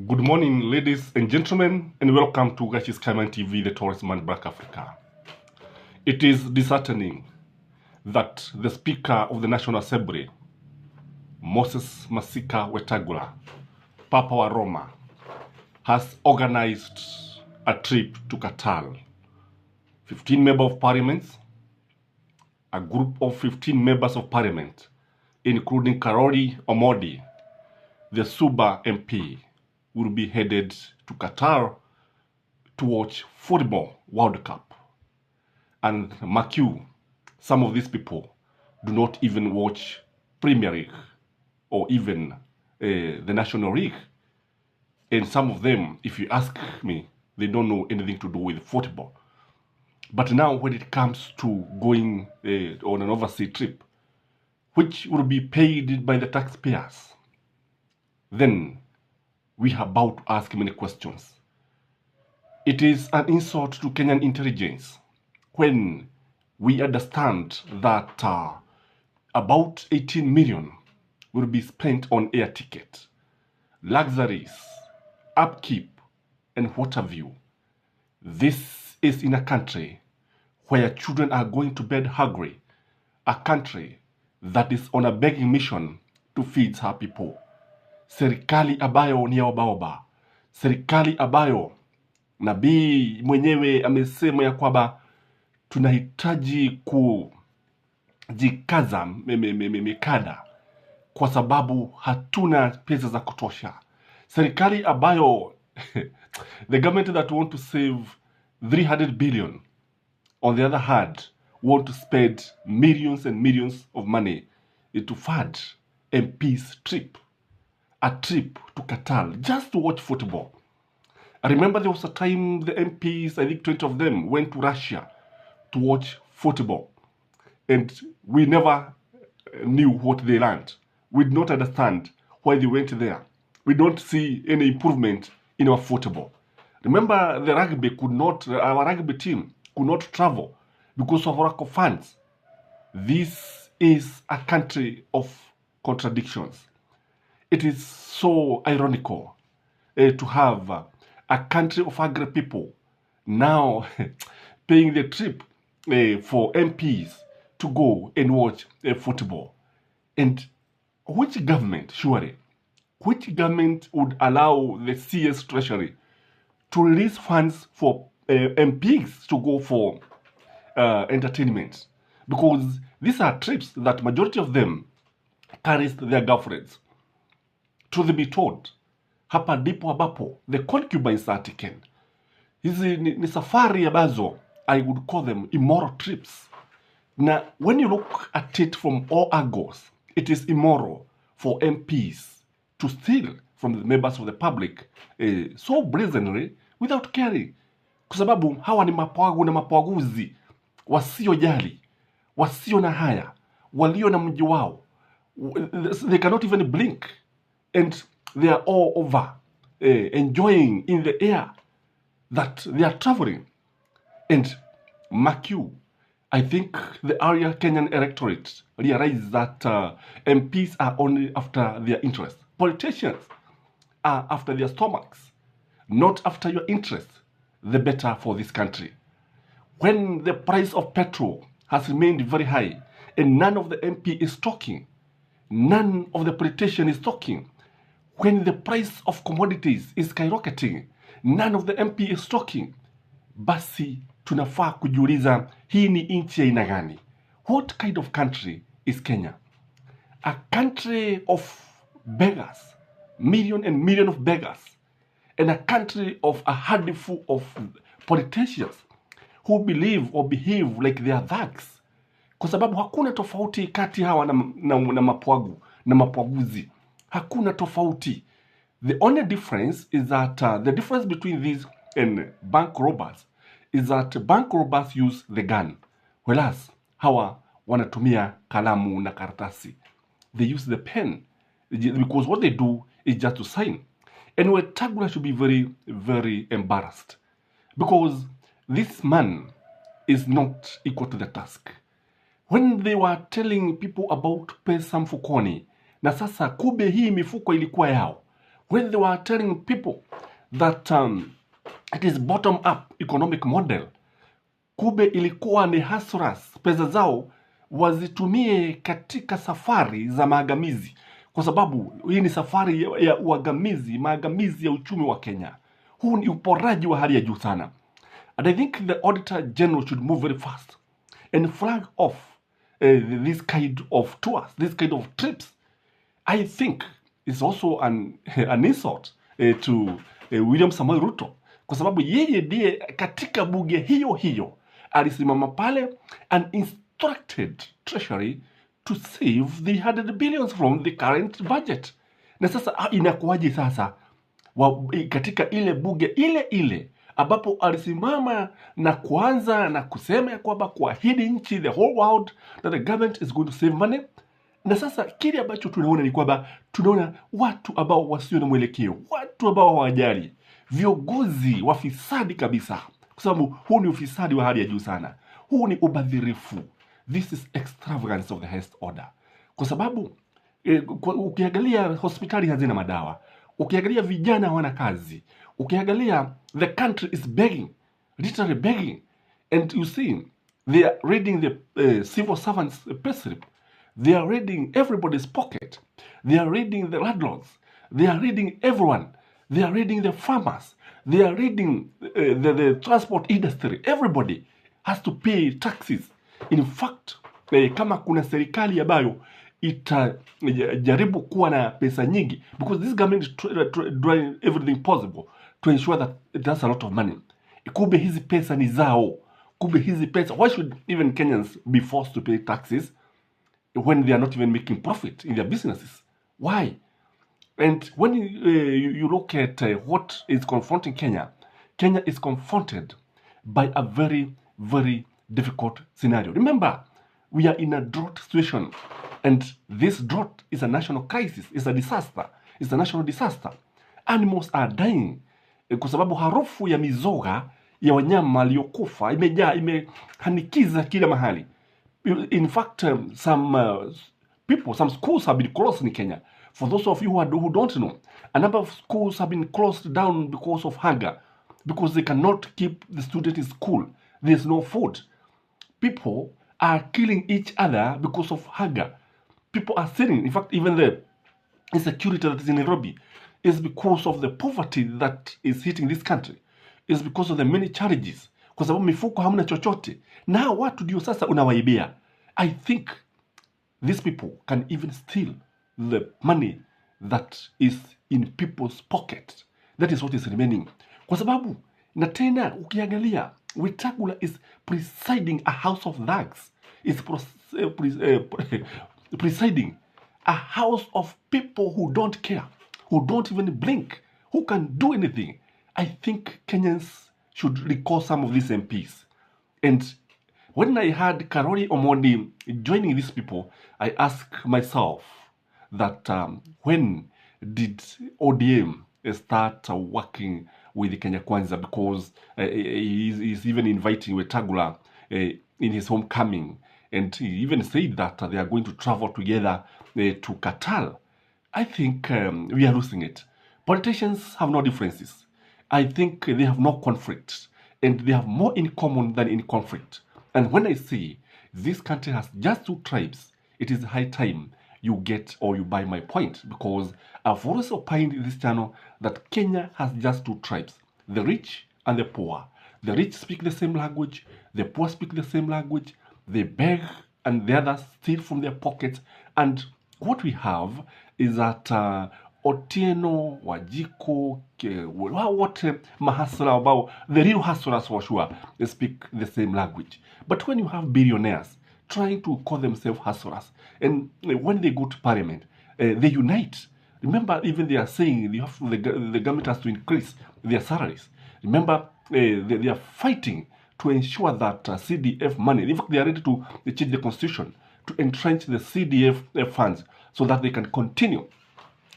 Good morning, ladies and gentlemen, and welcome to Gashi's Kaiman TV, the Tourist Man Black Africa. It is disheartening that the Speaker of the National Assembly, Moses Masika Wetangula, Papa wa Roma, has organized a trip to Qatar. 15 members of parliament, a group of 15 members of parliament, including Karori Omodi, the Suba MP, will be headed to Qatar to watch football World Cup. And mark you, some of these people do not even watch Premier League or even the National League. And some of them, if you ask me, they don't know anything to do with football. But now when it comes to going on an overseas trip, which will be paid by the taxpayers, then we are about to ask many questions. It is an insult to Kenyan intelligence when we understand that about 18 million will be spent on air ticket, luxuries, upkeep, and what have you. This is in a country where children are going to bed hungry, a country that is on a begging mission to feed her people. Serikali ambayo ni ya obaoba, serikali ambayo nabii mwenyewe amesema ya kwamba tunahitaji kujikaza mikada kwa sababu hatuna pesa za kutosha. Serikali ambayo the government that want to save 300 billion, on the other hand, want to spend millions and millions of money to fund MP's trip. A trip to Qatar just to watch football. I remember there was a time the MPs, I think 20 of them, went to Russia to watch football. And we never knew what they learned. We did not understand why they went there. We don't see any improvement in our football. Remember, our rugby team could not travel because of lack of funds. This is a country of contradictions. It is so ironical to have a country of angry people now paying the trip for MPs to go and watch football. And which government would allow the CS Treasury to release funds for MPs to go for entertainment? Because these are trips that majority of them carries their girlfriends. Truth be told, hapa ndipo ambapo the concubines are taken. Hizi ni safari ambazo I would call them immoral trips. Now, when you look at it from all angles, it is immoral for MPs to steal from the members of the public so brazenly without caring. Kwa sababu hawa ni mapwagu na mapwaguzi, wasiojali, wasio na haya, walio na mji wao. They cannot even blink. And they are all over enjoying in the air that they are traveling. And mark you, I think the area Kenyan electorate realize that MPs are only after their interests. Politicians are after their stomachs, not after your interest, the better for this country. When the price of petrol has remained very high and none of the MP is talking, none of the politician is talking, when the price of commodities is skyrocketing, none of the MP is talking, basi tunafaa kujiuliza hii ni nchi ya aina gani? What kind of country is Kenya? A country of beggars, million and million of beggars, and a country of a handful of politicians who believe or behave like they are thugs. Kwa sababu hakuna tofauti kati hawa na mapwagu na mapwaguzi. Hakuna tofauti. The only difference is that the difference between these and bank robbers is that bank robbers use the gun, whereas hawa wanatumia kalamu na karatasi. They use the pen because what they do is just to sign. And Wetangula should be very, very embarrassed because this man is not equal to the task. When they were telling people about pesa mfukoni, na sasa kube hii mifuko ilikuwa yao, when they were telling people that it is bottom-up economic model, kube ilikuwa ni hustlers, pesa zao wazitumie katika safari za maangamizi, kwa sababu hii ni safari ya uangamizi, maangamizi ya uchumi wa Kenya. Huu ni uporaji wa hali ya juu sana. And I think the Auditor General should move very fast and flag off this kind of tours, this kind of trips. I think it's also an insult to William Samoei Ruto, kwa sababu yeye ndiye katika bunge hiyo hiyo alisimama pale and instructed Treasury to save the 100 billions from the current budget. Na sasa inakuwaje sasa katika ile bunge ile ambapo alisimama na kuanza na kusema ya kwamba kuahidi nchi, the whole world, that the government is going to save money. Na sasa kile ambacho tunaona ni kwamba tunaona watu ambao wasio na mwelekeo, watu ambao hawajali, viongozi wafisadi kabisa, kwa sababu huu ni ufisadi wa hali ya juu sana. Huu ni ubadhirifu. This is extravagance of the highest order. Kwa sababu ukiangalia hospitali hazina madawa, ukiangalia vijana hawana kazi, ukiangalia the country is begging, literally begging, and you see they are reading the civil servants payslip. They are reading everybody's pocket. They are reading the landlords. They are reading everyone. They are reading the farmers. They are reading the transport industry. Everybody has to pay taxes. In fact, kama kuna serikali ambayo itajaribu kuwa na pesa nyingi, because this government is doing everything possible to ensure that it has a lot of money. Kumbe hizi pesa ni zao. Kumbe hizi pesa, why should even Kenyans be forced to pay taxes when they are not even making profit in their businesses? Why? And when you look at what is confronting Kenya, Kenya is confronted by a very, very difficult scenario. Remember, we are in a drought situation, and this drought is a national crisis. It's a disaster. It's a national disaster. Animals are dying kwa sababu harufu ya mizoga ya wanyama waliokufa imehanikiza kila mahali. In fact, some schools have been closed in Kenya. For those of you who don't know, a number of schools have been closed down because of hunger, because they cannot keep the students in school. There's no food. People are killing each other because of hunger. People are sinning. In fact, even the insecurity that is in Nairobi is because of the poverty that is hitting this country. It's because of the many challenges. Kwa sababu mifuko hamna chochote. Na watu ndio sasa unawaibia. I think these people can even steal the money that is in people's pocket. That is what is remaining. Kwa sababu, na tena ukiangalia, Wetangula is presiding a house of thugs. Is presiding a house of people who don't care, who don't even blink, who can do anything. I think Kenyans should recall some of these MPs. And when I heard Karori Omondi joining these people, I asked myself that when did ODM start working with the Kenya Kwanza, because he's even inviting Wetangula in his homecoming, and he even said that they are going to travel together to Qatar. I think we are losing it. Politicians have no differences. I think they have no conflict, and they have more in common than in conflict. And when I say this country has just two tribes, it is high time you get or you buy my point, because I've always opined in this channel that Kenya has just two tribes, the rich and the poor. The rich speak the same language, the poor speak the same language, they beg and the others steal from their pockets. And what we have is that Otieno, Wajiko, what mahasla about, the real hustlers for sure, they speak the same language. But when you have billionaires trying to call themselves hustlers, and when they go to parliament, they unite. Remember, even they are saying the government has to increase their salaries. Remember, they are fighting to ensure that CDF money, in fact, they are ready to change the constitution to entrench the CDF funds so that they can continue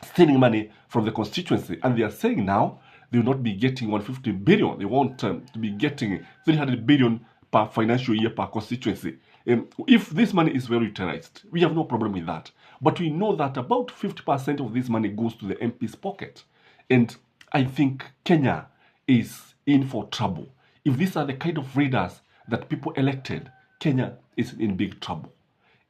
stealing money from the constituency. And they are saying now they will not be getting 150 billion. They want to be getting 300 billion per financial year per constituency. If this money is well utilized, we have no problem with that. But we know that about 50% of this money goes to the MP's pocket. And I think Kenya is in for trouble. If these are the kind of leaders that people elected, Kenya is in big trouble.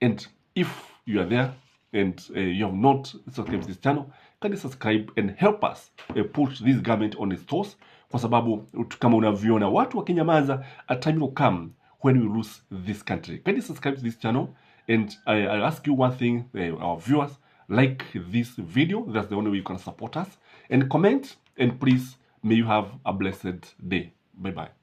And if you are there and you have not subscribed to this channel, can you subscribe and help us put this government on its toes? Kwa sababu kama unavyoona watu wakinyamaza, a time will come when we lose this country. Can you subscribe to this channel? And I ask you one thing, our viewers, like this video. That's the only way you can support us. And comment, and please, may you have a blessed day. Bye-bye.